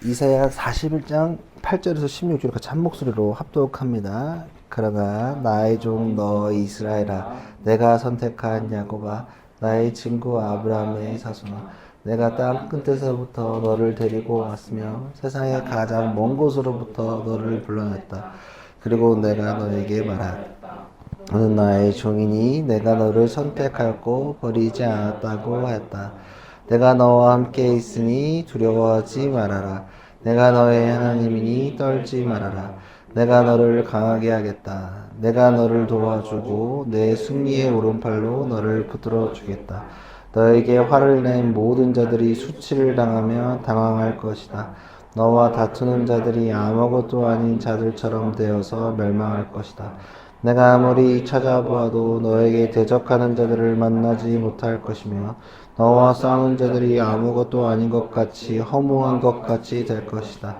이사야 41장 8절에서 16절 같이 한 목소리로 합독합니다. 그러나 나의 종 너 이스라엘아, 내가 선택한 야곱아, 나의 친구 아브라함의 자손아, 내가 땅 끝에서부터 너를 데리고 왔으며 세상의 가장 먼 곳으로부터 너를 불러냈다. 그리고 내가 너에게 말하였다. 너는 나의 종이니 내가 너를 선택하였고 버리지 않았다고 하였다. 내가 너와 함께 있으니 두려워하지 말아라. 내가 너의 하나님이니 떨지 말아라. 내가 너를 강하게 하겠다. 내가 너를 도와주고 내 승리의 오른팔로 너를 붙들어 주겠다. 너에게 화를 낸 모든 자들이 수치를 당하며 당황할 것이다. 너와 다투는 자들이 아무것도 아닌 자들처럼 되어서 멸망할 것이다. 내가 아무리 찾아보아도 너에게 대적하는 자들을 만나지 못할 것이며 너와 싸우는 자들이 아무것도 아닌 것 같이 허무한 것 같이 될 것이다.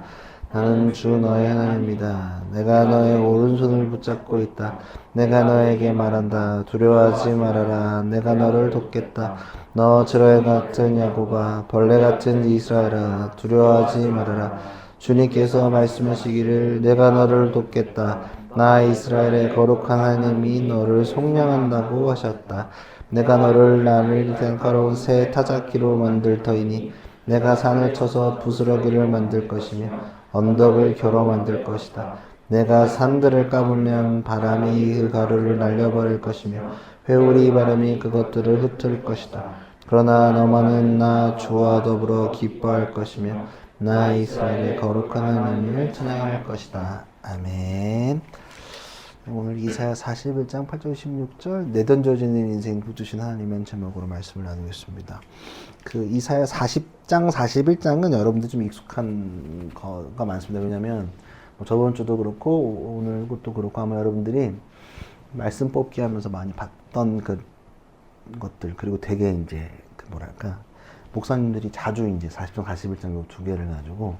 나는 주 너의 하나님이다. 내가 너의 오른손을 붙잡고 있다. 내가 너에게 말한다. 두려워하지 말아라. 내가 너를 돕겠다. 너 지렁이 같은 야곱아, 벌레 같은 이스라엘아, 두려워하지 말아라. 주님께서 말씀하시기를 내가 너를 돕겠다. 나 이스라엘의 거룩한 하나님이 너를 속량한다고 하셨다. 내가 너를 나를 날카로운 새 타작기로 만들 터이니 내가 산을 쳐서 부스러기를 만들 것이며 언덕을 겨뤄 만들 것이다. 내가 산들을 까불면 바람이 그 가루를 날려버릴 것이며 회오리 바람이 그것들을 흩을 것이다. 그러나 너만은 나 주와 더불어 기뻐할 것이며 나 이스라엘의 거룩한 하나님을 찬양할 것이다. 아멘. 오늘 이사야 41장 8절 16절 내던져지는 인생 붙드신 하나님의 제목으로 말씀을 나누겠습니다. 그 이사야 40장 41장은 여러분들 좀 익숙한 거가 많습니다. 왜냐면 뭐 저번 주도 그렇고 오늘 것도 그렇고 아마 여러분들이 말씀 뽑기 하면서 많이 봤던 그 것들, 그리고 되게 이제 그 뭐랄까 목사님들이 자주 이제 40장 41장 두 개를 가지고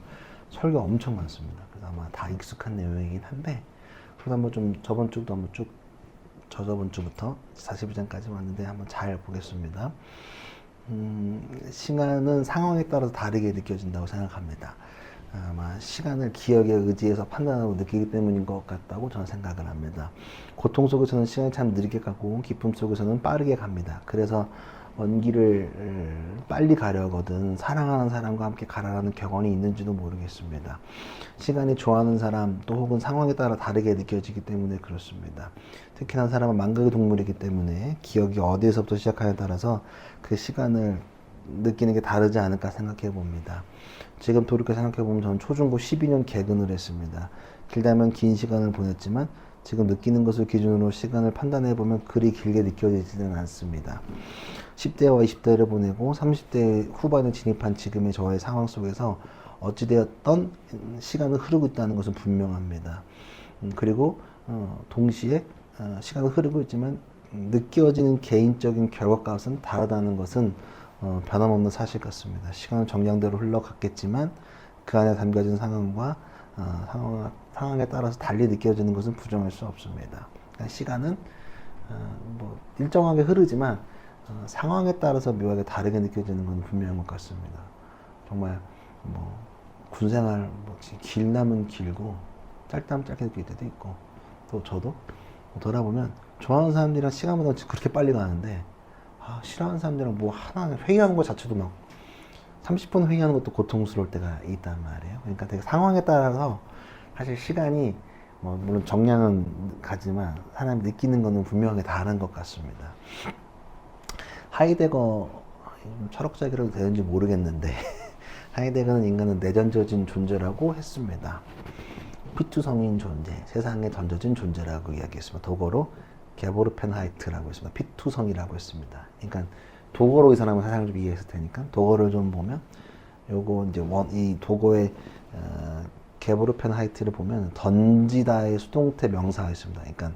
설교 엄청 많습니다. 그래서 아마 다 익숙한 내용이긴 한데, 그래서 한번 좀 저번 주도 한번 쭉 저저번 주부터 41장까지 왔는데 한번 잘 보겠습니다. 시간은 상황에 따라서 다르게 느껴진다고 생각합니다. 아마 시간을 기억에 의지해서 판단하고 느끼기 때문인 것 같다고 저는 생각을 합니다. 고통 속에서는 시간이 참 느리게 가고 기쁨 속에서는 빠르게 갑니다. 그래서 먼 길을 빨리 가려거든 사랑하는 사람과 함께 가라라는 격언이 있는지도 모르겠습니다. 시간이 좋아하는 사람 또 혹은 상황에 따라 다르게 느껴지기 때문에 그렇습니다. 특히나 사람은 만각의 동물이기 때문에 기억이 어디에서부터 시작하냐에 따라서 그 시간을 느끼는 게 다르지 않을까 생각해 봅니다. 지금 돌이켜 생각해 보면 저는 초중고 12년 개근을 했습니다. 길다면 긴 시간을 보냈지만 지금 느끼는 것을 기준으로 시간을 판단해 보면 그리 길게 느껴지지는 않습니다. 10대와 20대를 보내고 30대 후반에 진입한 지금의 저의 상황 속에서 어찌되었던 시간은 흐르고 있다는 것은 분명합니다. 그리고 동시에 시간은 흐르고 있지만 느껴지는 개인적인 결과값은 다르다는 것은 변함없는 사실 같습니다. 시간은 정량대로 흘러갔겠지만 그 안에 담겨진 상황과 상황에 따라서 달리 느껴지는 것은 부정할 수 없습니다. 그러니까 시간은 뭐 일정하게 흐르지만 상황에 따라서 묘하게 다르게 느껴지는 건 분명한 것 같습니다. 정말 뭐 군생활 뭐 길다면 길고 짧다면 짧게 느낄 때도 있고, 또 저도 돌아보면 좋아하는 사람들이랑 시간보다 그렇게 빨리 가는데 싫어하는 사람들이랑 뭐 하나 회의하는 것 자체도 막 30분 회의하는 것도 고통스러울 때가 있단 말이에요. 그러니까 되게 상황에 따라서 사실 시간이 뭐 물론 정량은 가지만 사람이 느끼는 거는 분명하게 다른 것 같습니다. 하이데거 철학자기라도 되는지 모르겠는데 하이데거는 인간은 내던져진 존재라고 했습니다. 피투성인 존재, 세상에 던져진 존재라고 이야기했습니다. 독어로 게보르펜하이트라고 했습니다. 피투성이라고 했습니다. 그러니까 독어로 이 사람은 세상을 좀 이해했을 테니까 독어를 좀 보면 요거 이제 이 독어의 게보르펜하이트를 보면 던지다의 수동태 명사가 있습니다. 그러니까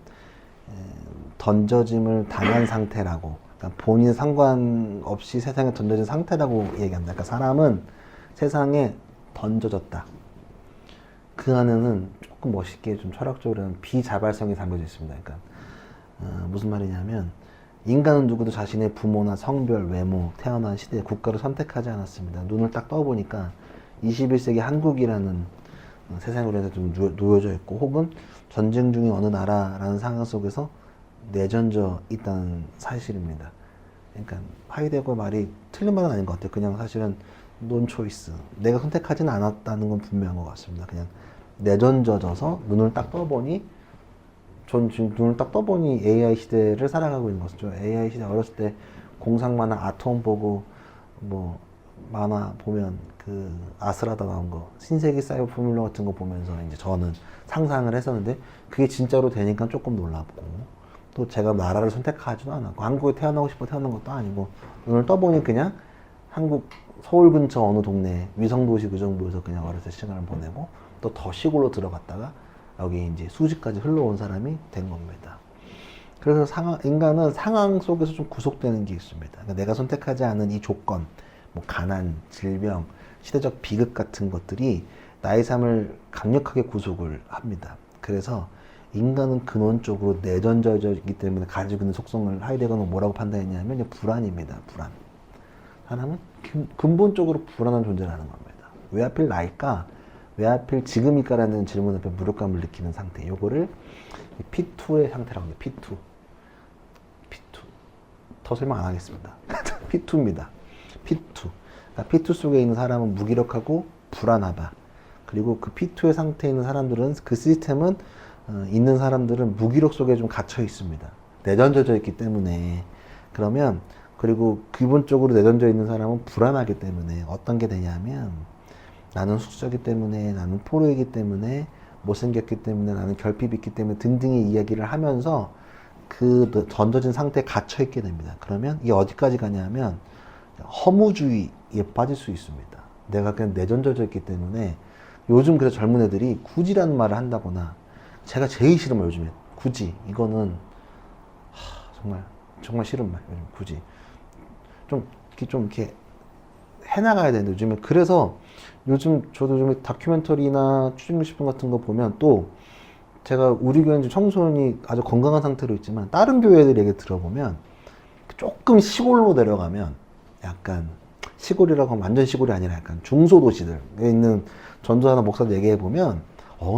던져짐을 당한 상태라고, 그러니까 본인 상관없이 세상에 던져진 상태라고 얘기합니다. 그러니까 사람은 세상에 던져졌다. 그 안에는 조금 멋있게 좀 철학적으로는 비자발성이 담겨져 있습니다. 그러니까 무슨 말이냐면 인간은 누구도 자신의 부모나 성별, 외모, 태어난 시대, 국가를 선택하지 않았습니다. 눈을 딱 떠보니까 21세기 한국이라는 세상으로 해서 좀 놓여져 있고, 혹은 전쟁 중인 어느 나라라는 상황 속에서 내전져 있다는 사실입니다. 그러니까 하이데거 말이 틀린 말은 아닌 것 같아요. 그냥 사실은 논 초이스. 내가 선택하지는 않았다는 건 분명한 것 같습니다. 그냥 내전져져서 눈을 딱 떠보니, 전 지금 눈을 딱 떠보니 AI 시대를 살아가고 있는 것이죠. AI 시대 어렸을 때 공상 만화 아톰 보고 뭐 만화 보면 그 아스라다 나온 거 신세기 사이버 포뮬러 같은 거 보면서 이제 저는 상상을 했었는데 그게 진짜로 되니까 조금 놀랍고, 또 제가 나라를 선택하지도 않았고 한국에 태어나고 싶어 태어난 것도 아니고 눈을 떠보니 그냥 한국 서울 근처 어느 동네 위성도시 그 정도에서 그냥 어렸을 때 시간을 보내고 또 더 시골로 들어갔다가 여기 이제 수지까지 흘러온 사람이 된 겁니다. 그래서 인간은 상황 속에서 좀 구속되는 게 있습니다. 그러니까 내가 선택하지 않은 이 조건, 뭐 가난, 질병, 시대적 비극 같은 것들이 나의 삶을 강력하게 구속을 합니다. 그래서 인간은 근원적으로 내전져져 있기 때문에 가지고 있는 속성을 하이데거는 뭐라고 판단했냐면 불안입니다. 불안. 사람은 근본적으로 불안한 존재라는 겁니다. 왜 하필 나일까? 왜 하필 지금일까라는 질문 앞에 무력감을 느끼는 상태. 요거를 P2의 상태라고 합니다. P2. 더 설명 안 하겠습니다. P2입니다. P2. 그러니까 P2 속에 있는 사람은 무기력하고 불안하다. 그리고 그 P2의 상태에 있는 사람들은, 그 시스템은 있는 사람들은 무기력 속에 좀 갇혀 있습니다. 내던져져 있기 때문에. 그러면, 그리고 기본적으로 내던져 있는 사람은 불안하기 때문에 어떤 게 되냐면, 나는 숙소이기 때문에, 나는 포로이기 때문에, 못생겼기 때문에, 나는 결핍이 있기 때문에 등등의 이야기를 하면서 그 던져진 상태에 갇혀 있게 됩니다. 그러면 이게 어디까지 가냐면 허무주의에 빠질 수 있습니다. 내가 그냥 내던져져 있기 때문에. 요즘 그래서 젊은 애들이 굳이라는 말을 한다거나, 제가 제일 싫은 말 요즘에 굳이, 이거는 정말 싫은 말. 요즘 굳이 좀 이렇게 해나가야 되는데 요즘에. 그래서 요즘 저도 좀 다큐멘터리나 추진글식품 같은 거 보면, 또 제가 우리 교회는 청소년이 아주 건강한 상태로 있지만 다른 교회들 얘기 들어보면 조금 시골로 내려가면, 약간 시골이라고 하면 완전 시골이 아니라 약간 중소도시들에 있는 전도하나 목사들 얘기해 보면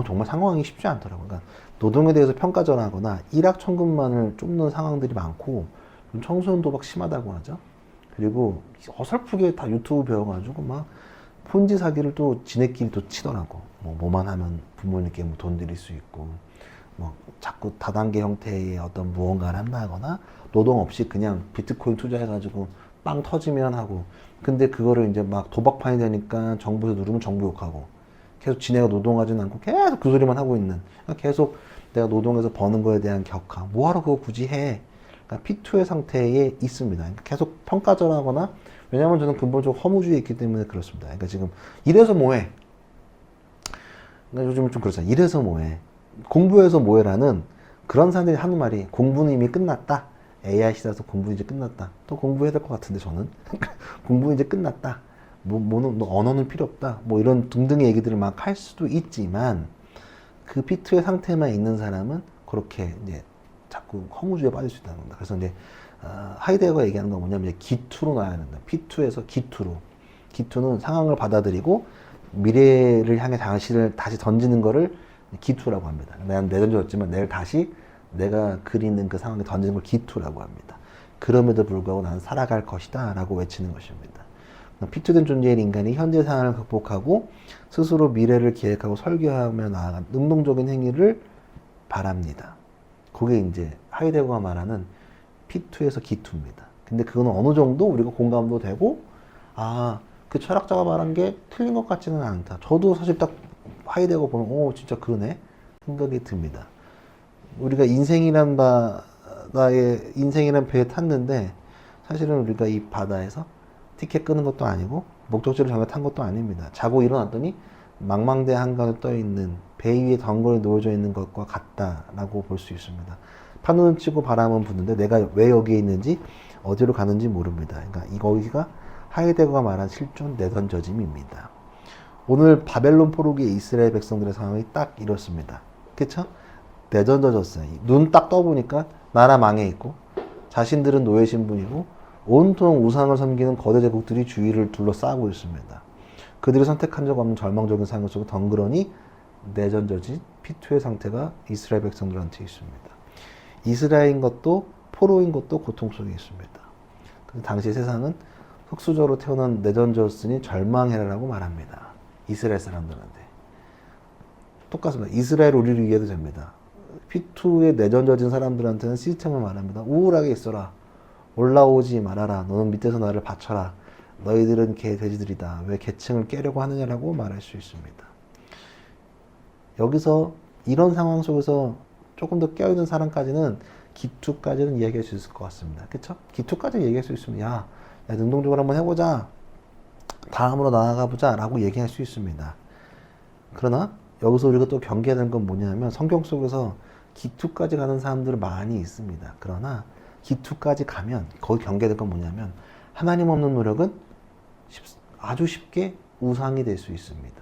정말 상황이 쉽지 않더라고요. 그러니까 노동에 대해서 평가전하거나 일확천금만을 쫓는 상황들이 많고, 청소년 도박 심하다고 하죠. 그리고 어설프게 다 유튜브 배워가지고 막 폰지 사기를 또 지네끼리 또 치더라고. 뭐만 하면 부모님께 뭐 돈 드릴 수 있고, 뭐 자꾸 다단계 형태의 어떤 무언가를 한다거나, 노동 없이 그냥 비트코인 투자해가지고 빵 터지면 하고, 근데 그거를 이제 막 도박판이 되니까 정부에서 누르면 정부 욕하고, 계속 지네가 노동하지는 않고 계속 그 소리만 하고 있는, 계속 내가 노동해서 버는 거에 대한 격하. 뭐하러 그거 굳이 해? 그러니까 P2의 상태에 있습니다. 그러니까 계속 평가절하거나, 왜냐면 저는 근본적으로 허무주의에 있기 때문에 그렇습니다. 그러니까 지금 이래서 뭐해? 그러니까 요즘 좀 그렇잖아요. 이래서 뭐해? 공부해서 뭐해라는 그런 사람들이 하는 말이, 공부는 이미 끝났다. AI 시대에서 공부 이제 끝났다. 또 공부해야 될 것 같은데 저는 공부 이제 끝났다. 뭐는 언어는 필요 없다. 뭐 이런 등등의 얘기들을 막 할 수도 있지만, 그 P2의 상태만 있는 사람은 그렇게 이제 자꾸 허무주의에 빠질 수 있다는 겁니다. 그래서 이제 하이데거가 얘기하는 건 뭐냐면 기투로 놔야 된다. P2에서 기투로. 기투는 상황을 받아들이고 미래를 향해 당신을 다시 던지는 거를 기투라고 합니다. 내가 내던졌지만 내일 다시 내가 그리는 그 상황에 던지는 걸 기투라고 합니다. 그럼에도 불구하고 나는 살아갈 것이다 라고 외치는 것입니다. P2된 존재인 인간이 현재 상황을 극복하고 스스로 미래를 계획하고 설계하며 나아간 능동적인 행위를 바랍니다. 그게 이제 하이데거가 말하는 P2에서 기투입니다. 근데 그거는 어느 정도 우리가 공감도 되고, 그 철학자가 말한 게 틀린 것 같지는 않다. 저도 사실 딱 하이데거 보면 진짜 그러네 생각이 듭니다. 우리가 인생이란 바다에, 인생이란 배에 탔는데 사실은 우리가 이 바다에서 티켓 끄는 것도 아니고 목적지를 정해 탄 것도 아닙니다. 자고 일어났더니 망망대 한가운데 떠있는 배 위에 덩그러니 놓여져 있는 것과 같다라고 볼 수 있습니다. 파도는 치고 바람은 부는데 내가 왜 여기에 있는지, 어디로 가는지 모릅니다. 그러니까 거기가 하이데거가 말한 실존 내던져짐입니다. 오늘 바벨론 포로기의 이스라엘 백성들의 상황이 딱 이렇습니다. 그쵸? 내던져졌어요. 눈 딱 떠보니까 나라 망해 있고, 자신들은 노예 신분이고, 온통 우상을 섬기는 거대 제국들이 주위를 둘러싸고 있습니다. 그들이 선택한 적 없는 절망적인 상황 속에 덩그러니 내전저진 피투의 상태가 이스라엘 백성들한테 있습니다. 이스라엘인 것도 포로인 것도 고통 속에 있습니다. 당시 세상은 흑수저로 태어난 내전저으니 절망해라라고 말합니다. 이스라엘 사람들한테. 똑같습니다. 이스라엘 우리를 이해도 됩니다. P2의 내전저진 사람들한테는 시스템을 말합니다. 우울하게 있어라. 올라오지 말아라. 너는 밑에서 나를 바쳐라. 너희들은 개 돼지들이다. 왜 계층을 깨려고 하느냐라고 말할 수 있습니다. 여기서 이런 상황 속에서 조금 더 깨어있는 사람까지는 기투까지는 이야기할 수 있을 것 같습니다. 그쵸? 기투까지 얘기할 수 있으면 야 능동적으로 한번 해보자. 다음으로 나아가보자 라고 얘기할 수 있습니다. 그러나 여기서 우리가 또 경계해야 되는 건 뭐냐면 성경 속에서 기투까지 가는 사람들은 많이 있습니다. 그러나 기투까지 가면 거기 경계될 건 뭐냐면 하나님 없는 노력은 아주 쉽게 우상이 될 수 있습니다.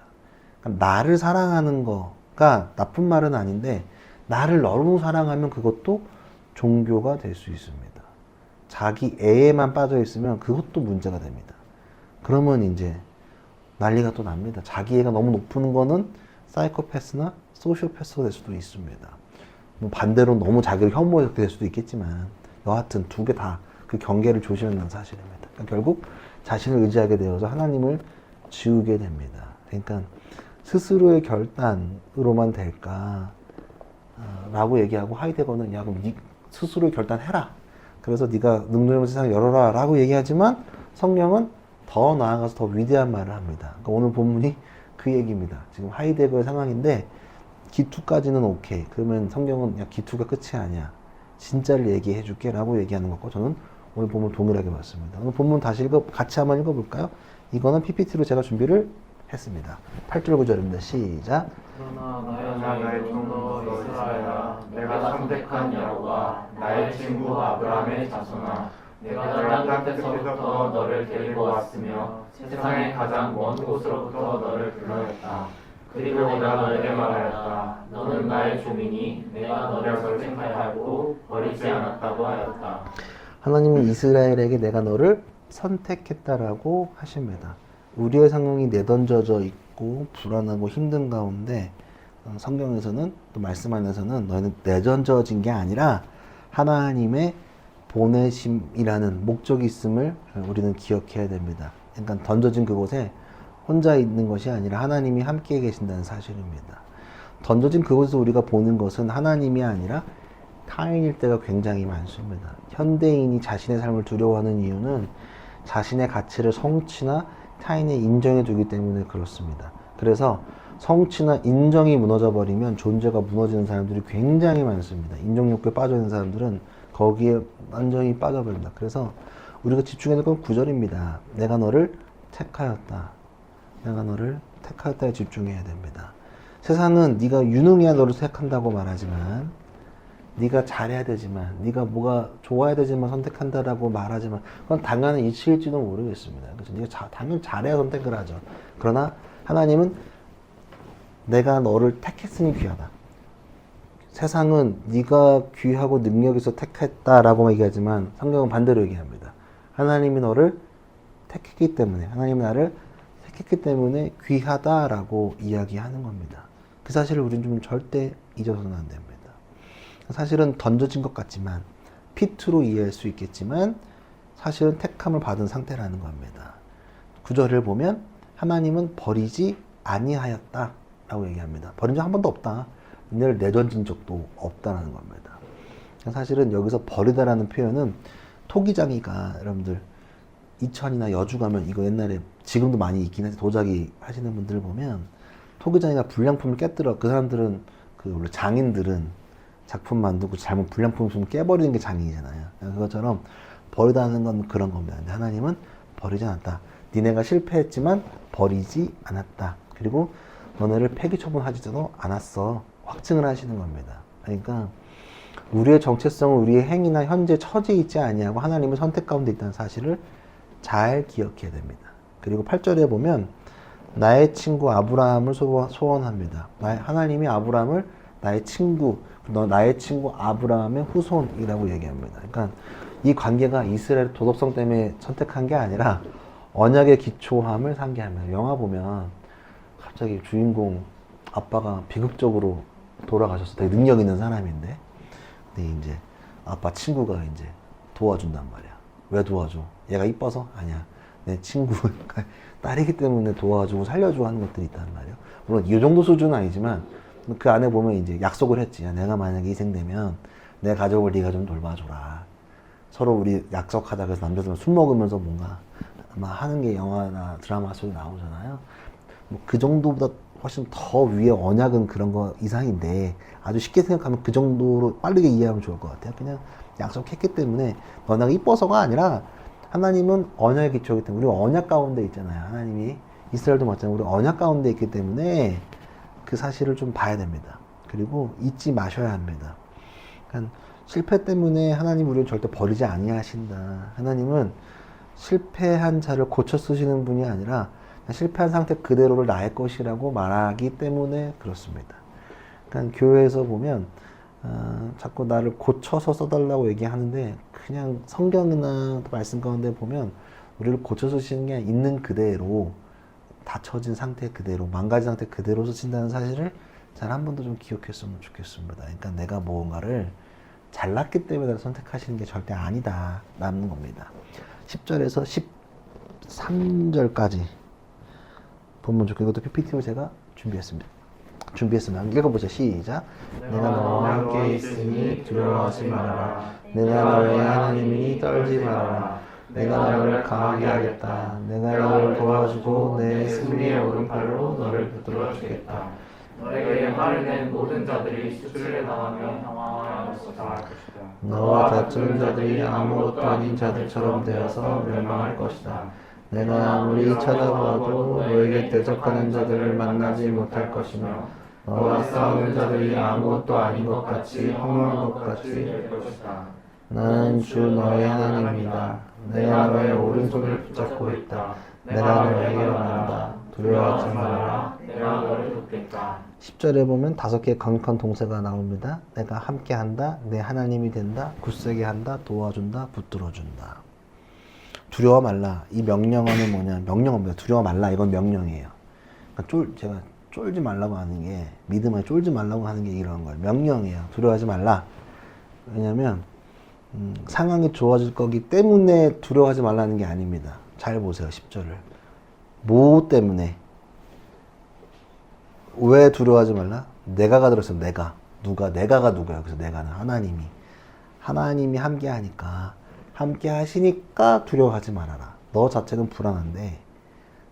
그러니까 나를 사랑하는 거가 나쁜 말은 아닌데 나를 너무 사랑하면 그것도 종교가 될 수 있습니다. 자기 애에만 빠져 있으면 그것도 문제가 됩니다. 그러면 이제 난리가 또 납니다. 자기 애가 너무 높은 거는 사이코패스나 소시오패스가 될 수도 있습니다. 뭐 반대로 너무 자기를 혐오해서 될 수도 있겠지만 여하튼 두 개 다 그 경계를 조심해야 하는 사실입니다. 그러니까 결국 자신을 의지하게 되어서 하나님을 지우게 됩니다. 그러니까 스스로의 결단으로만 될까? 라고 얘기하고 하이데거는 야 그럼 네 스스로의 결단해라. 그래서 네가 능력의 세상을 열어라 라고 얘기하지만 성경은 더 나아가서 더 위대한 말을 합니다. 그러니까 오늘 본문이 그 얘기입니다. 지금 하이데거의 상황인데 기투까지는 오케이. 그러면 성경은 야 기투가 끝이 아니야. 진짜를 얘기해 줄게 라고 얘기하는 거고 저는 오늘 본문 동일하게 봤습니다. 오늘 본문 다시 같이 한번 읽어볼까요? 이거는 PPT로 제가 준비를 했습니다. 8절 9절입니다. 시작. 그러나 나의 종도 이스라엘아 내가 선택한 야곱아 나의 친구 아브라함의 자손아 내가 땅 끝에서부터 너를 데리고 왔으며 세상의 가장 먼 곳으로부터 너를 불러냈다. 그리고 내가 너에게 말하였다. 너는 나의 종이니 내가 너를 선택하였고 버리지 않았다고 하였다. 하나님은 이스라엘에게 내가 너를 선택했다라고 하십니다. 우리의 상황이 내던져져 있고 불안하고 힘든 가운데 성경에서는 또 말씀 안에서는 너희는 내던져진 게 아니라 하나님의 보내심이라는 목적이 있음을 우리는 기억해야 됩니다. 그러니까 던져진 그곳에 혼자 있는 것이 아니라 하나님이 함께 계신다는 사실입니다. 던져진 그곳에서 우리가 보는 것은 하나님이 아니라 타인일 때가 굉장히 많습니다. 현대인이 자신의 삶을 두려워하는 이유는 자신의 가치를 성취나 타인의 인정해 두기 때문에 그렇습니다. 그래서 성취나 인정이 무너져 버리면 존재가 무너지는 사람들이 굉장히 많습니다. 인정 욕구에 빠져 있는 사람들은 거기에 완전히 빠져버립니다. 그래서 우리가 집중해야 될 건 9절입니다. 내가 너를 택하였다. 내가 너를 택하였다에 집중해야 됩니다. 세상은 네가 유능해야 너를 택한다고 말하지만 네가 잘해야 되지만 네가 뭐가 좋아야 되지만 선택한다라고 말하지만 그건 당연한 이치일지도 모르겠습니다. 그래서 네가 당연히 잘해야 선택을 하죠. 그러나 하나님은 내가 너를 택했으니 귀하다. 세상은 네가 귀하고 능력 있어 택했다라고만 얘기하지만 성경은 반대로 얘기합니다. 하나님이 너를 택했기 때문에 하나님이 나를 택했기 때문에 귀하다라고 이야기하는 겁니다. 그 사실을 우리는 좀 절대 잊어서는 안 됩니다. 사실은 던져진 것 같지만 피투로 이해할 수 있겠지만 사실은 택함을 받은 상태라는 겁니다. 구절을 보면 하나님은 버리지 아니하였다 라고 얘기합니다. 버린 적 한 번도 없다. 너를 내던진 적도 없다라는 겁니다. 사실은 여기서 버리다라는 표현은 토기장이가 여러분들 이천이나 여주 가면 이거 옛날에 지금도 많이 있긴 해서 도자기 하시는 분들 보면 토기장이가 불량품을 깨뜨려 그 사람들은 그 원래 장인들은 작품 만들고 잘못 불량품 좀 깨버리는 게 장인이잖아요. 그것처럼 버리다는 건 그런 겁니다. 근데 하나님은 버리지 않았다. 니네가 실패했지만 버리지 않았다. 그리고 너네를 폐기 처분하지도 않았어. 확증을 하시는 겁니다. 그러니까 우리의 정체성은 우리의 행위나 현재 처지에 있지 아니하고 하나님의 선택 가운데 있다는 사실을 잘 기억해야 됩니다. 그리고 8절에 보면 나의 친구 아브라함을 소원합니다. 하나님이 아브라함을 나의 친구, 나의 친구 아브라함의 후손이라고 얘기합니다. 그러니까 이 관계가 이스라엘 도덕성 때문에 선택한 게 아니라 언약의 기초함을 상기하면 영화 보면 갑자기 주인공 아빠가 비극적으로 돌아가셨어. 되게 능력 있는 사람인데 근데 이제 아빠 친구가 이제 도와준단 말이야. 왜 도와줘? 얘가 이뻐서? 아니야. 내 친구 딸이기 때문에 도와주고 살려주고 하는 것들이 있단 말이야. 물론 이 정도 수준은 아니지만 그 안에 보면 이제 약속을 했지. 야, 내가 만약에 희생되면 내 가족을 네가 좀 돌봐줘라. 서로 우리 약속하자. 그래서 남자들은 술 먹으면서 뭔가 아마 하는 게 영화나 드라마 속에 나오잖아요. 뭐 그 정도보다 훨씬 더 위에 언약은 그런 거 이상인데 아주 쉽게 생각하면 그 정도로 빠르게 이해하면 좋을 것 같아요. 그냥 약속했기 때문에 너네가 이뻐서가 아니라 하나님은 언약의 기초이기 때문에 우리 언약 가운데 있잖아요. 하나님이 이스라엘도 마찬가지로 우리 언약 가운데 있기 때문에 그 사실을 좀 봐야 됩니다. 그리고 잊지 마셔야 합니다. 그러니까 실패 때문에 하나님 우리를 절대 버리지 아니하신다. 하나님은 실패한 자를 고쳐 쓰시는 분이 아니라 실패한 상태 그대로를 나의 것이라고 말하기 때문에 그렇습니다. 그러니까 교회에서 보면 자꾸 나를 고쳐서 써달라고 얘기하는데 그냥 성경이나 말씀 가운데 보면 우리를 고쳐 쓰시는 게 있는 그대로 닫혀진 상태 그대로 망가진 상태 그대로 쓰신다는 사실을 잘 한 번도 좀 기억했으면 좋겠습니다. 그러니까 내가 무언가를 잘났기 때문에 나를 선택하시는 게 절대 아니다 라는 겁니다. 10절에서 13절까지 본문 좋게 이것도 PPT로 제가 준비했습니다. 읽어보자. 시작. 내가 너와 함께 있으니 두려워하지 말아라. 내가 너의 하나님이니 떨지 말아라. 내가 너를 강하게 하겠다. 내가 너를 도와주고 내 승리의 오른팔로 너를 붙들어 주겠다. 너에게 말을 낸 모든 자들이 수술에 당하며 당황하여 쏟아할 것이다. 너와 다투는 자들이 아무것도 아닌 자들처럼 되어서 멸망할 것이다. 내가 아무리 찾아봐도 너에게 대적하는 자들을 만나지 못할 것이며 너와 싸우는 자들이 아무것도 아닌 것 같이 허무한 것 같이 될 것이다. 나는 주 너의 하나님이다. 내가 너의 오른손을 붙잡고 있다. 내가 너에게 말한다. 두려워하지 말아라. 내가 너를 돕겠다. 10절에 보면 5개의 강력한 동사가 나옵니다. 내가 함께한다. 내 하나님이 된다. 굳세게 한다. 도와준다. 붙들어준다. 두려워 말라. 이 명령어는 뭐냐? 명령어입니다. 두려워 말라. 이건 명령이에요. 그러니까 제가 쫄지 말라고 하는 게 믿음을 쫄지 말라고 하는 게 이런 거예요. 명령이에요. 두려워하지 말라. 왜냐면 상황이 좋아질 거기 때문에 두려워하지 말라는 게 아닙니다. 잘 보세요. 10절을. 뭐 때문에? 왜 두려워하지 말라? 내가가 들었어요. 내가. 누가? 내가가 누구야? 그래서 내가는 하나님이 함께 하니까 함께 하시니까 두려워하지 말아라. 너 자체는 불안한데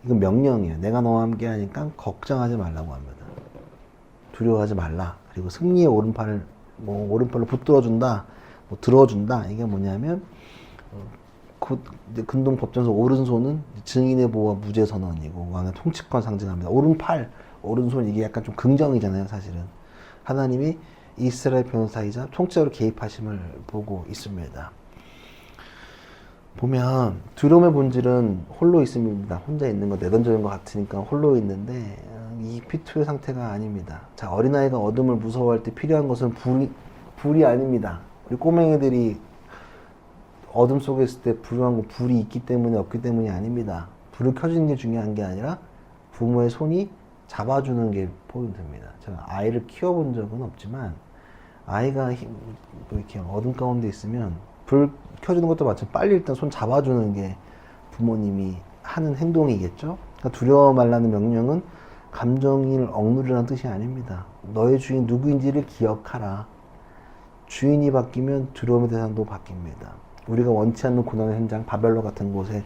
이건 명령이에요. 내가 너와 함께 하니까 걱정하지 말라고 합니다. 두려워하지 말라. 그리고 승리의 오른팔을 오른팔로 붙들어준다. 들어준다. 이게 뭐냐면 근동 법전서 오른손은 증인의 보호와 무죄 선언이고 왕의 통치권 상징합니다. 오른손 이게 약간 좀 긍정이잖아요, 사실은. 하나님이 이스라엘 변호사이자 통치자로 개입하심을 보고 있습니다. 보면 두려움의 본질은 홀로 있습니다. 혼자 있는 거 내던져는 것 같으니까 홀로 있는데 이 피투의 상태가 아닙니다. 자, 어린아이가 어둠을 무서워할 때 필요한 것은 불이 아닙니다. 우리 꼬맹이들이 어둠 속에 있을 때 불우한 거 불이 있기 때문에 없기 때문이 아닙니다. 불을 켜주는 게 중요한 게 아니라 부모의 손이 잡아주는 게 포인트입니다. 제가 아이를 키워본 적은 없지만 아이가 이렇게 어둠 가운데 있으면 불 켜주는 것도 마찬가지로 빨리 일단 손 잡아주는 게 부모님이 하는 행동이겠죠. 그러니까 두려워 말라는 명령은 감정을 억누르라는 뜻이 아닙니다. 너의 주인 누구인지를 기억하라. 주인이 바뀌면 두려움의 대상도 바뀝니다. 우리가 원치 않는 고난의 현장, 바벨론 같은 곳에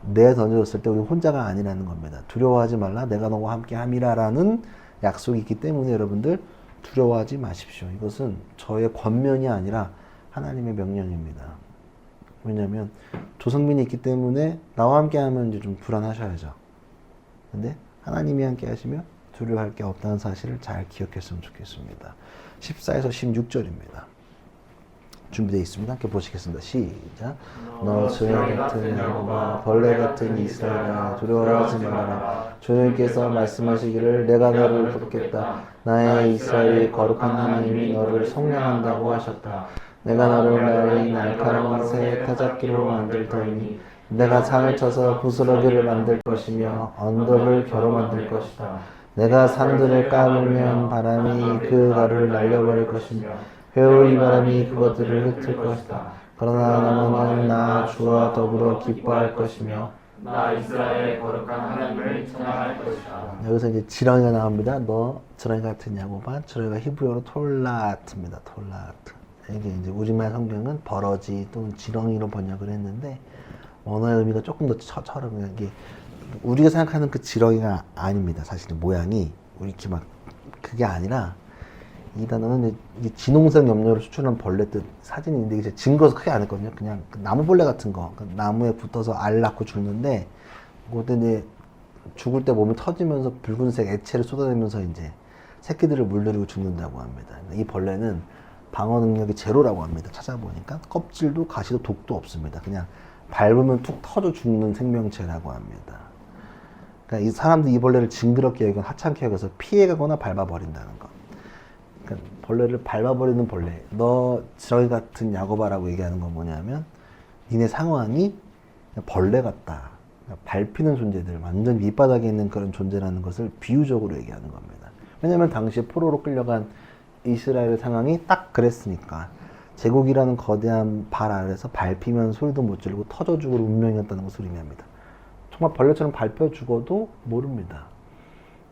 내던져졌을 때 우리 혼자가 아니라는 겁니다. 두려워하지 말라. 내가 너와 함께 함이라라는 약속이 있기 때문에 여러분들 두려워하지 마십시오. 이것은 저의 권면이 아니라 하나님의 명령입니다. 왜냐하면 조상민이 있기 때문에 나와 함께 하면 이제 좀 불안하셔야죠. 근데 하나님이 함께 하시면 두려워할 게 없다는 사실을 잘 기억했으면 좋겠습니다. 14에서 16절입니다. 준비되어 있습니다. 함께 보시겠습니다. 시작. 너 조약 같은 야곱아 벌레 같은 이스라엘아 두려워하지 말아라. 주님께서 말씀하시기를 내가 너를 돕겠다. 나의 이스라엘이 거룩한 하나님이 너를 속량한다고 하셨다. 내가 너를 나의 날카로운 새 타작기로 만들 터이니 내가 산을 쳐서 부스러기를 만들 것이며 언덕을 겨루 만들 것이다. 내가 산들을 까물면 바람이 그 가루를 날려버릴 것이며 회오리 바람이 그것들을 흩을 것이다. 그러나 너는 나 주와 더불어 기뻐할 것이며 나 이스라엘의 거룩한 하나님을 찬양할 것이다. 여기서 이제 지렁이가 나옵니다. 너 지렁이 같은 야곱아. 지렁이가 히브리어로 톨라트입니다. 톨라트. 이게 이제 우리말 성경은 버러지 또는 지렁이로 번역을 했는데 언어의 의미가 조금 더 처럼 이게 우리가 생각하는 그 지렁이가 아닙니다. 사실은 모양이 우리 이렇게 막 그게 아니라 이 단어는 이제 진홍색 염료를 추출한 벌레 뜻 사진인데 이제 증거서 크게 안 했거든요. 그냥 그 나무벌레 같은 거 그 나무에 붙어서 알 낳고 죽는데 그것도 이제 죽을 때 몸이 터지면서 붉은색 액체를 쏟아내면서 이제 새끼들을 물들이고 죽는다고 합니다. 이 벌레는 방어 능력이 제로라고 합니다. 찾아보니까 껍질도 가시도 독도 없습니다. 그냥 밟으면 툭 터져 죽는 생명체라고 합니다. 그러니까 이 사람들이 이 벌레를 징그럽게 여기거나 하찮게 여겨서 피해가거나 밟아버린다는 거. 그러니까 벌레를 밟아버리는 벌레. 너 지렁이 같은 야곱아라고 얘기하는 건 뭐냐면 니네 상황이 벌레 같다. 그러니까 밟히는 존재들, 완전 밑바닥에 있는 그런 존재라는 것을 비유적으로 얘기하는 겁니다. 왜냐하면 당시에 포로로 끌려간 이스라엘의 상황이 딱 그랬으니까. 제국이라는 거대한 발 아래서 밟히면 소리도 못 지르고 터져 죽을 운명이었다는 것을 의미합니다. 정말 벌레처럼 밟혀 죽어도 모릅니다.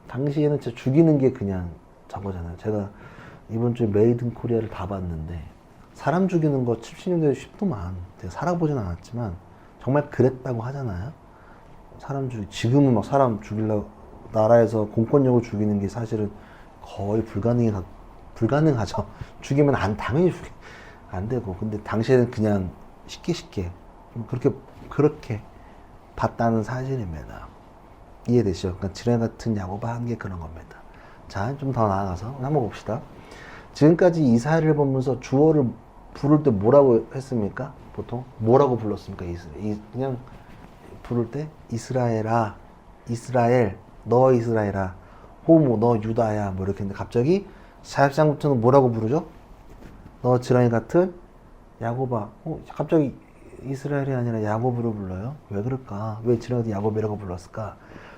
당시에는 진짜 죽이는 게 그냥 저거잖아요. 제가 이번 주에 메이드 인 코리아를 다 봤는데 사람 죽이는 거 70년대에 쉽더만. 제가 살아보진 않았지만 정말 그랬다고 하잖아요. 지금은 막 사람 죽이려고 나라에서 공권력을 죽이는 게 사실은 거의 불가능하죠. 죽이면 당연히 안 되고. 근데 당시에는 그냥 쉽게 그렇게 봤다는 사실입니다. 이해되시죠? 그러니까 지렁이 같은 야곱아 한 게 그런 겁니다. 자, 좀 더 나아가서 한번 봅시다. 지금까지 이사야를 보면서 주어를 부를 때 뭐라고 했습니까? 보통 뭐라고 불렀습니까? 그냥 부를 때 이스라엘아, 이스라엘, 너 이스라엘아, 호모, 너 유다야, 뭐 이렇게 했는데 갑자기 4장부터는 뭐라고 부르죠? 너 지렁이 같은 야곱아. 갑자기 이스라엘이 아니라 야곱으로 불러요. 왜 그럴까? 왜 지렁이 야곱이라고 불렀을까?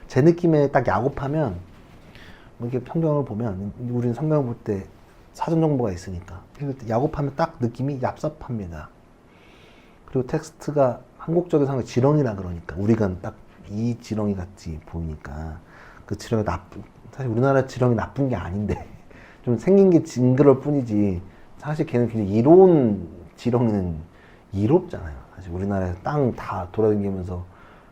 제 느낌에 딱 야곱하면 뭐 이렇게 성경을 보면 우리는 성경을 볼 때 사전 정보가 있으니까 야곱하면 딱 느낌이 얍삽합니다. 그리고 텍스트가 한국적인 상황 지렁이라 그러니까 우리가 딱 이 지렁이 같이 보이니까 그 지렁이 사실 우리나라 지렁이 나쁜 게 아닌데 좀 생긴 게 징그러울 뿐이지 사실 걔는 굉장히 이로운 지렁이는 이롭잖아요. 사실 우리나라에서 땅 다 돌아다니면서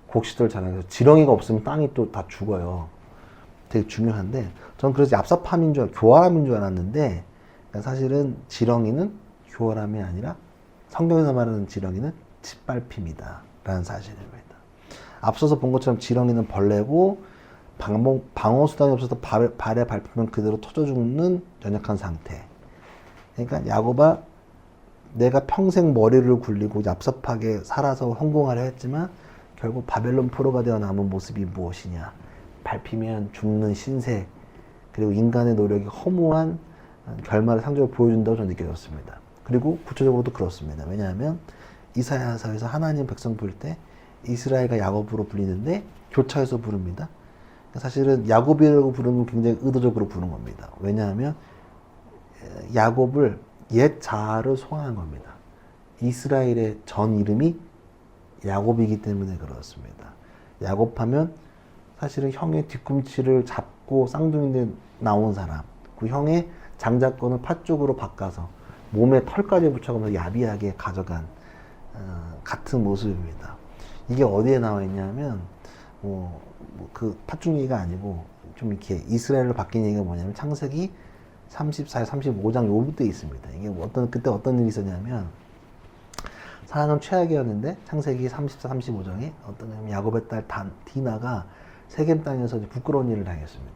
곡식들 자라면서 지렁이가 없으면 땅이 또 다 죽어요. 되게 중요한데 저는 그래서 얍삽함인 교활함인 줄 알았는데 사실은 지렁이는 교활함이 아니라 성경에서 말하는 지렁이는 짓밟힘이다 라는 사실입니다. 앞서서 본 것처럼 지렁이는 벌레고 방어수단이 없어서 발에 밟히면 그대로 터져 죽는 연약한 상태. 그러니까 야곱아 내가 평생 머리를 굴리고 얍삽하게 살아서 성공하려 했지만 결국 바벨론 포로가 되어 남은 모습이 무엇이냐. 밟히면 죽는 신세 그리고 인간의 노력이 허무한 결말의 상징을 보여준다고 저는 느껴졌습니다. 그리고 구체적으로도 그렇습니다. 왜냐하면 이사야서에서 하나님 백성 부를 때 이스라엘과 야곱으로 불리는데 교차해서 부릅니다. 사실은 야곱이라고 부르는 건 굉장히 의도적으로 부른 겁니다. 왜냐하면 야곱을 옛 자아를 소환한 겁니다. 이스라엘의 전 이름이 야곱이기 때문에 그렇습니다. 야곱하면 사실은 형의 뒤꿈치를 잡고 쌍둥이인데 나온 사람, 그 형의 장자권을 팥죽으로 바꿔서 몸에 털까지 붙여가면서 야비하게 가져간 같은 모습입니다. 이게 어디에 나와 있냐면 그 팥죽 얘기가 아니고 좀 이렇게 이스라엘로 바뀐 얘기가 뭐냐면 창세기 34, 35장 요부터 있습니다. 이게 그때 어떤 일이 있었냐면 상황은 최악이었는데 창세기 34, 35장에 어떤 야곱의 딸 디나가 세겜 땅에서 부끄러운 일을 당했습니다.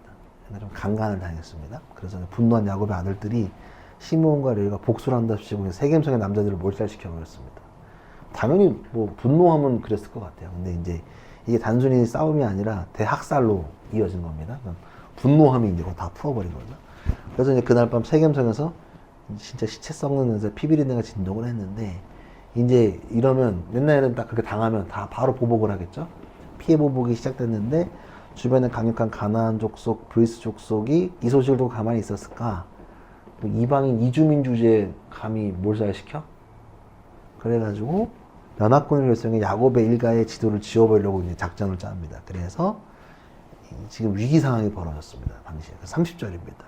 그러니까 좀 강간을 당했습니다. 그래서 분노한 야곱의 아들들이 시므온과 레위가 복수를 한답시고 세겜성의 남자들을 몰살시켜 버렸습니다. 당연히 뭐 분노하면 그랬을 것 같아요. 근데 이제 이게 단순히 싸움이 아니라 대학살로 이어진 겁니다. 분노함이 이제 다 풀어버린 거죠. 그래서 이제 그날 밤 세겜성에서 진짜 시체 썩는 데서 피비린내가 진동을 했는데 이제 이러면 옛날에는 딱 그렇게 당하면 다 바로 보복을 하겠죠. 피해 보복이 시작됐는데 주변에 강력한 가나안 족속, 브리스 족속이 이 소식을 두고 가만히 있었을까? 뭐 이방인 이주민 주제에 감히 몰살시켜? 그래가지고 연합군을 결성해 야곱의 일가의 지도를 지워버리려고 이제 작전을 짭니다. 그래서 지금 위기 상황이 벌어졌습니다. 당시에 30절입니다.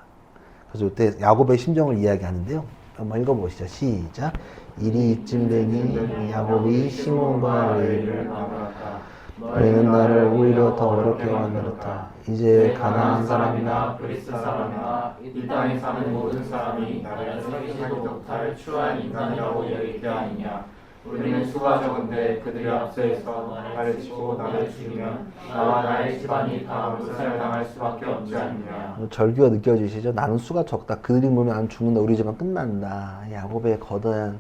그래서 이때 야곱의 심정을 이야기하는데요. 한번 읽어보시죠. 시작. 일이 이쯤 되니 야곱이 시몬과 레위를 나누었다. 너희는 나를 오히려 더 어렵게 만들었다. 이제 가나안 사람이나 그리스 사람이나 이 땅에 사는 모든 사람이 나를 섬기지도 못할 추한 인간이라고 여기게 아니냐. 우리는 수가 적은데 그들이 앞서서 나를 치고 나를 죽이면 나와 나의 집안이 다 물살을 당할 수밖에 없지 않느냐. 절규가 느껴지시죠? 나는 수가 적다. 그들이 물면 안 죽는다. 우리 집안 끝난다. 야곱의 거대한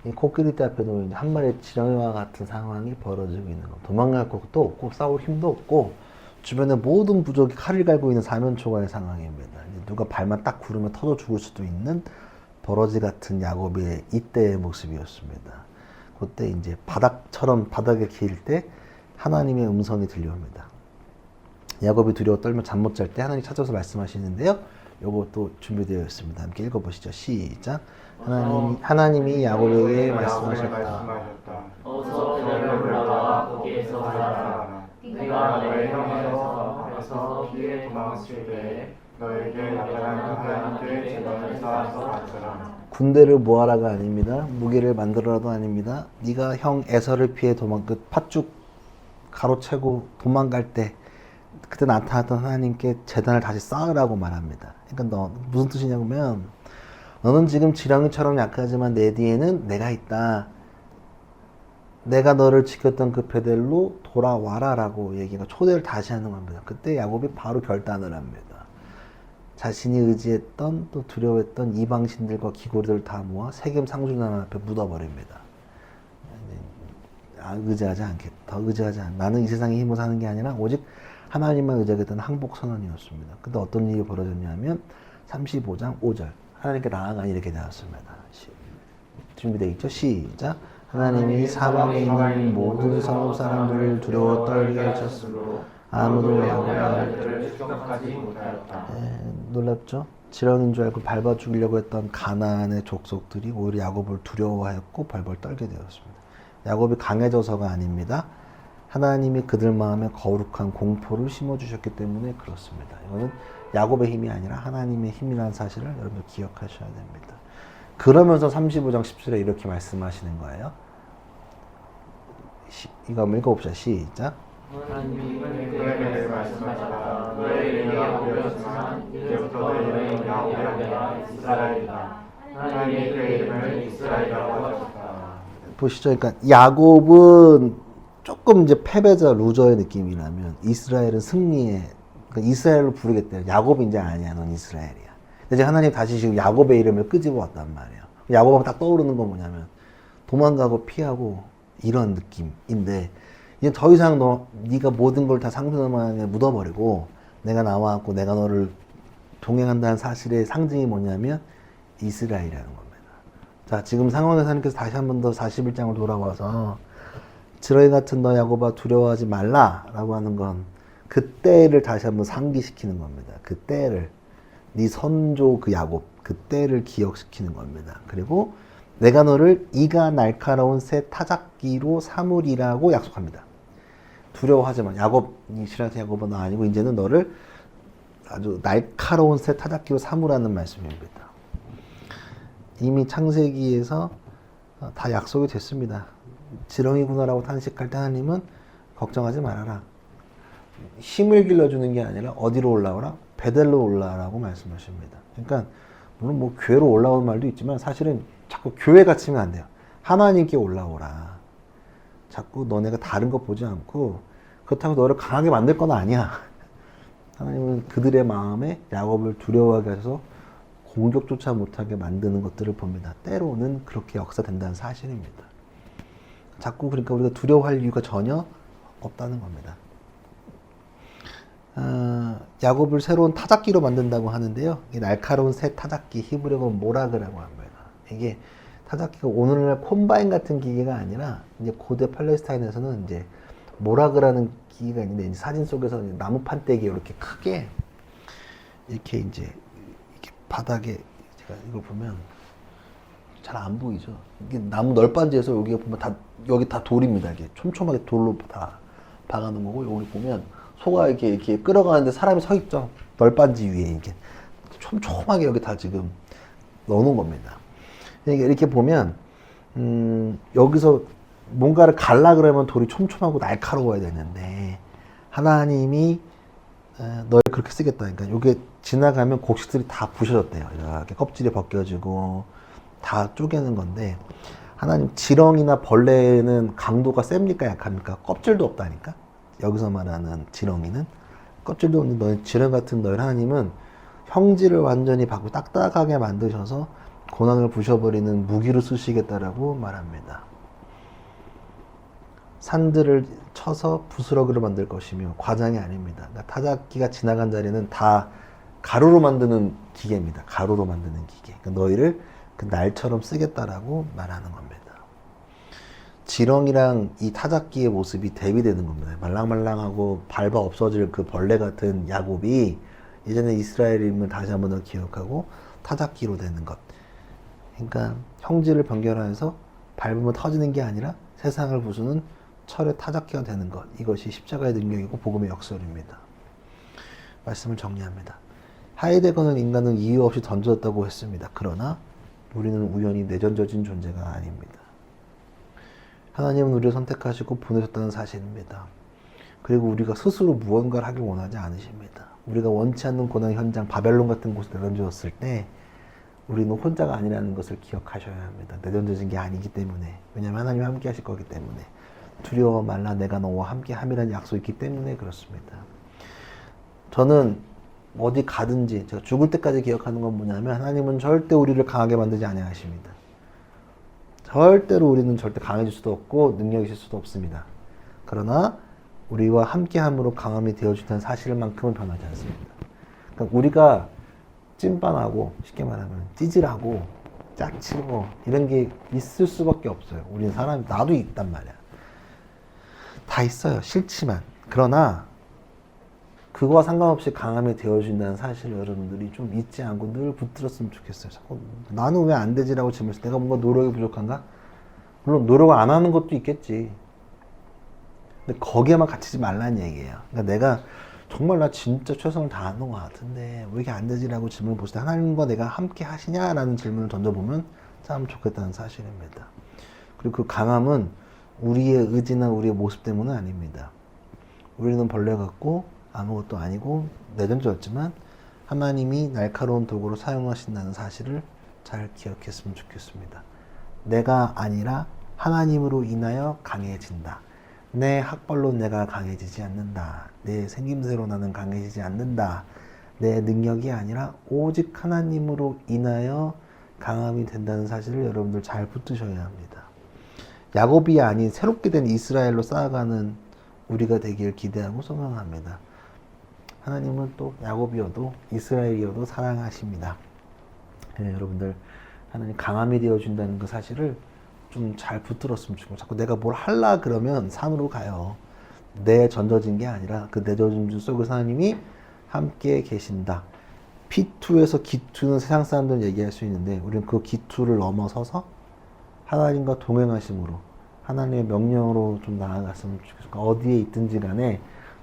이 코끼리떼 앞에도 한 마리의 지렁이와 같은 상황이 벌어지고 있는 거. 도망갈 것도 없고 싸울 힘도 없고 주변에 모든 부족이 칼을 갈고 있는 사면초가의 상황입니다. 누가 발만 딱 구르면 터져 죽을 수도 있는 버러지 같은 야곱의 이때의 모습이었습니다. 그때 이제 바닥처럼 바닥에 기일 때 하나님의 음성이 들려옵니다. 야곱이 두려워 떨며 잠 못 잘 때 하나님 찾아서 말씀하시는데요. 요것도 준비되어 있습니다. 함께 읽어보시죠. 시작. 하나님이 야곱에게 말씀하셨다. 어서 배를 올라가 거기에서 살아라. 네가 너의 형에서 피해 도망칠 때에 너에게 나타난 하나님께 재단을 쌓아서 바쳐라. 군대를 모아라가 아닙니다. 무기를 만들어라도 아닙니다. 네가 형 에서를 피해 그 팥죽 가로채고 도망갈 때 그때 나타났던 하나님께 재단을 다시 쌓으라고 말합니다. 그러니까 너 무슨 뜻이냐면 너는 지금 지렁이처럼 약하지만 내 뒤에는 내가 있다. 내가 너를 지켰던 그 베델로 돌아와라라고 얘기가 초대를 다시 하는 겁니다. 그때 야곱이 바로 결단을 합니다. 자신이 의지했던 또 두려워했던 이방신들과 기고리들 다 모아 세겜 상주난 앞에 묻어버립니다. 의지하지 않겠다. 더 의지하지 않. 나는 이 세상의 힘으로 사는 게 아니라 오직 하나님만 의지하겠다는 항복 선언이었습니다. 근데 어떤 일이 벌어졌냐면 35장 5절 하나님께 나아가 이렇게 되었습니다. 준비되어 있죠? 시작. 하나님이 사방에 있는 모든 성읍 사람들을 두려워 떨게 하셨으므로 아무도 야곱의 아들들을 추격하지 못하였다. 놀랍죠? 지렁인 줄 알고 밟아 죽이려고 했던 가나안의 족속들이 오히려 야곱을 두려워하였고 벌벌 떨게 되었습니다. 야곱이 강해져서가 아닙니다. 하나님이 그들 마음에 거룩한 공포를 심어주셨기 때문에 그렇습니다. 이거는 야곱의 힘이 아니라 하나님의 힘이라는 사실을 여러분 기억하셔야 됩니다. 그러면서 35장 10절에 이렇게 말씀하시는 거예요. 이거 한번 읽어봅시다. 시작. 하나님이 그에게 말씀하셨다. 너의 이름이 야곱이었지만 이제부터 너의 이름은 야곱이 아니라 이스라엘이다. 하나님이 그의 이름을 이스라엘이라고 하셨다. 보시죠. 그러니까 야곱은 조금 이제 패배자 루저의 느낌이 나면 이스라엘은 승리의 그러니까 이스라엘로 부르겠대요. 야곱이 이제 아니야. 넌 이스라엘이야. 근데 이제 하나님 다시 지금 야곱의 이름을 끄집어 왔단 말이에요. 야곱하면 딱 떠오르는 건 뭐냐면 도망가고 피하고 이런 느낌인데 이제 더 이상 네가 모든 걸 다 상대방에 묻어버리고 내가 나와갖고 내가 너를 동행한다는 사실의 상징이 뭐냐면 이스라엘이라는 겁니다. 자, 지금 상황에서 하나님께서 다시 한 번 더 41장을 돌아와서 지렁이 같은 너 야곱아 두려워하지 말라라고 하는 건 그때를 다시 한번 상기시키는 겁니다. 그때를 네 선조 그 야곱 그때를 기억시키는 겁니다. 그리고 내가 너를 이가 날카로운 새 타작기로 삼으리라고 약속합니다. 두려워하지 마. 야곱, 이스라엘 야곱은 너 아니고 이제는 너를 아주 날카로운 새 타작기로 삼으라는 말씀입니다. 이미 창세기에서 다 약속이 됐습니다. 지렁이구나라고 탄식할 때 하나님은 걱정하지 말아라. 힘을 길러주는 게 아니라 어디로 올라오라? 베델로 올라오라고 말씀하십니다. 그러니까 물론 뭐 교회로 올라오는 말도 있지만 사실은 자꾸 교회 갇히면 안 돼요. 하나님께 올라오라. 자꾸 너네가 다른 거 보지 않고 그렇다고 너를 강하게 만들 건 아니야. 하나님은 그들의 마음에 야곱을 두려워하게 해서 공격조차 못하게 만드는 것들을 봅니다. 때로는 그렇게 역사된다는 사실입니다. 자꾸 그러니까 우리가 두려워할 이유가 전혀 없다는 겁니다. 야곱을 새로운 타작기로 만든다고 하는데요. 이 날카로운 새 타작기, 히브리어로 모락이라고 합니다. 이게 타작기가 오늘날 콤바인 같은 기계가 아니라 이제 고대 팔레스타인에서는 이제 모라그라는 기계가 있는데 이제 사진 속에서 이제 나무 판때기 이렇게 크게 이렇게 이제 이렇게 바닥에 제가 이걸 보면 잘 안 보이죠. 이게 나무 널빤지에서 여기 보면 다 여기 다 돌입니다. 이게 촘촘하게 돌로 다 박아놓은 거고 여기 보면 소가 이렇게 끌어가는데 사람이 서 있죠. 널빤지 위에 이게 촘촘하게 여기 다 지금 넣어놓은 겁니다. 이렇게 보면 여기서 뭔가를 갈라 그러면 돌이 촘촘하고 날카로워야 되는데 하나님이 널 그렇게 쓰겠다. 그러니까 이게 지나가면 곡식들이 다 부셔졌대요. 이렇게 껍질이 벗겨지고 다 쪼개는 건데 하나님 지렁이나 벌레는 강도가 셉니까 약합니까? 껍질도 없다니까. 여기서 말하는 지렁이는 껍질도 없는 너희 지렁이 같은 너희 하나님은 형질을 완전히 바꾸고 딱딱하게 만드셔서 고난을 부셔버리는 무기로 쓰시겠다라고 말합니다. 산들을 쳐서 부스러기로 만들 것이며 과장이 아닙니다. 그러니까 타작기가 지나간 자리는 다 가루로 만드는 기계입니다. 가루로 만드는 기계. 그러니까 너희를 그 날처럼 쓰겠다라고 말하는 겁니다. 지렁이랑 이 타작기의 모습이 대비되는 겁니다. 말랑말랑하고 밟아 없어질 그 벌레 같은 야곱이 예전에 이스라엘임을 다시 한번 더 기억하고 타작기로 되는 것. 그러니까 형질을 변경하여서 밟으면 터지는 게 아니라 세상을 부수는 철의 타작기가 되는 것. 이것이 십자가의 능력이고 복음의 역설입니다. 말씀을 정리합니다. 하이데거는 인간은 이유 없이 던졌다고 했습니다. 그러나 우리는 우연히 내던져진 존재가 아닙니다. 하나님은 우리를 선택하시고 보내셨다는 사실입니다. 그리고 우리가 스스로 무언가를 하길 원하지 않으십니다. 우리가 원치 않는 고난 현장, 바벨론 같은 곳에 내던졌을 때 우리는 혼자가 아니라는 것을 기억하셔야 합니다. 내던져진 게 아니기 때문에. 왜냐하면 하나님이 함께 하실 거기 때문에. 두려워 말라 내가 너와 함께 함이라는 약속이 있기 때문에 그렇습니다. 저는 어디 가든지 제가 죽을 때까지 기억하는 건 뭐냐면 하나님은 절대 우리를 강하게 만들지 아니하십니다. 절대로 우리는 절대 강해질 수도 없고 능력이 있을 수도 없습니다. 그러나 우리와 함께함으로 강함이 되어준다는 사실만큼은 변하지 않습니다. 그러니까 우리가 찐빤하고 쉽게 말하면 찌질하고 짝치고 이런 게 있을 수밖에 없어요. 우리는 사람이 나도 있단 말이야. 다 있어요. 싫지만. 그러나 그거와 상관없이 강함이 되어준다는 사실을 여러분들이 좀 잊지 않고 늘 붙들었으면 좋겠어요. 자꾸 나는 왜 안 되지라고 질문해서 내가 뭔가 노력이 부족한가? 물론 노력을 안 하는 것도 있겠지. 근데 거기에만 갇히지 말라는 얘기예요. 그러니까 내가 정말 나 진짜 최선을 다하는 것 같은데 왜 이게 안 되지라고 질문을 보실 때 하나님과 내가 함께 하시냐라는 질문을 던져보면 참 좋겠다는 사실입니다. 그리고 그 강함은 우리의 의지나 우리의 모습 때문은 아닙니다. 우리는 벌레 같고 아무것도 아니고 내던졌지만 하나님이 날카로운 도구로 사용하신다는 사실을 잘 기억했으면 좋겠습니다. 내가 아니라 하나님으로 인하여 강해진다. 내 학벌로 내가 강해지지 않는다. 내 생김새로 나는 강해지지 않는다. 내 능력이 아니라 오직 하나님으로 인하여 강함이 된다는 사실을 여러분들 잘 붙드셔야 합니다. 야곱이 아닌 새롭게 된 이스라엘로 쌓아가는 우리가 되길 기대하고 소망합니다. 하나님은 또 야곱이어도 이스라엘이어도 사랑하십니다. 네, 여러분들 하나님 강함이 되어준다는 그 사실을 좀 잘 붙들었으면 좋겠고 자꾸 내가 뭘 할라 그러면 산으로 가요. 내 던져진 게 아니라 그 내던짐 속에서 하나님이 함께 계신다. P2에서 기투는 세상 사람들은 얘기할 수 있는데 우리는 그 기투를 넘어서서 하나님과 동행하심으로 하나님의 명령으로 좀 나아갔으면 좋겠습니다. 어디에 있든지 간에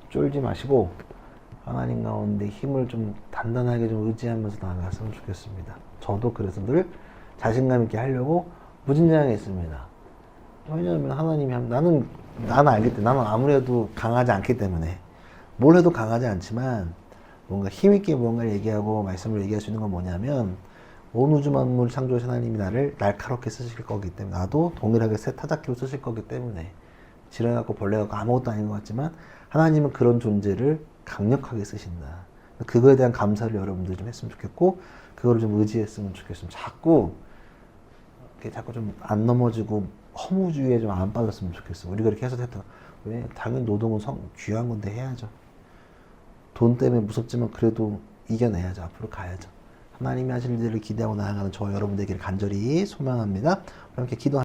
쫄지 마시고 하나님 가운데 힘을 좀 단단하게 좀 의지하면서 나아갔으면 좋겠습니다. 저도 그래서 늘 자신감 있게 하려고 무진장했습니다. 왜냐하면 하나님이 나는 알기 때문에 나는 아무래도 강하지 않기 때문에 뭘 해도 강하지 않지만 뭔가 힘있게 뭔가를 얘기하고 말씀을 얘기할 수 있는 건 뭐냐면 온 우주 만물을 창조하신 하나님이 나를 날카롭게 쓰실 거기 때문에 나도 동일하게 새 타작기로 쓰실 거기 때문에 지렁이 같고 벌레 같고 아무것도 아닌 것 같지만 하나님은 그런 존재를 강력하게 쓰신다. 그거에 대한 감사를 여러분들 좀 했으면 좋겠고 그거를 좀 의지했으면 좋겠습니다. 자꾸 좀 안 넘어지고 허무주의에 좀 안 빠졌으면 좋겠어. 우리가 그렇게 해서 됐다. 왜? 당연히 노동은 귀한 건데 해야죠. 돈 때문에 무섭지만 그래도 이겨내야죠. 앞으로 가야죠. 하나님이 하실 일을 기대하고 나아가는 저와 여러분 되기를 간절히 소망합니다. 함께 기도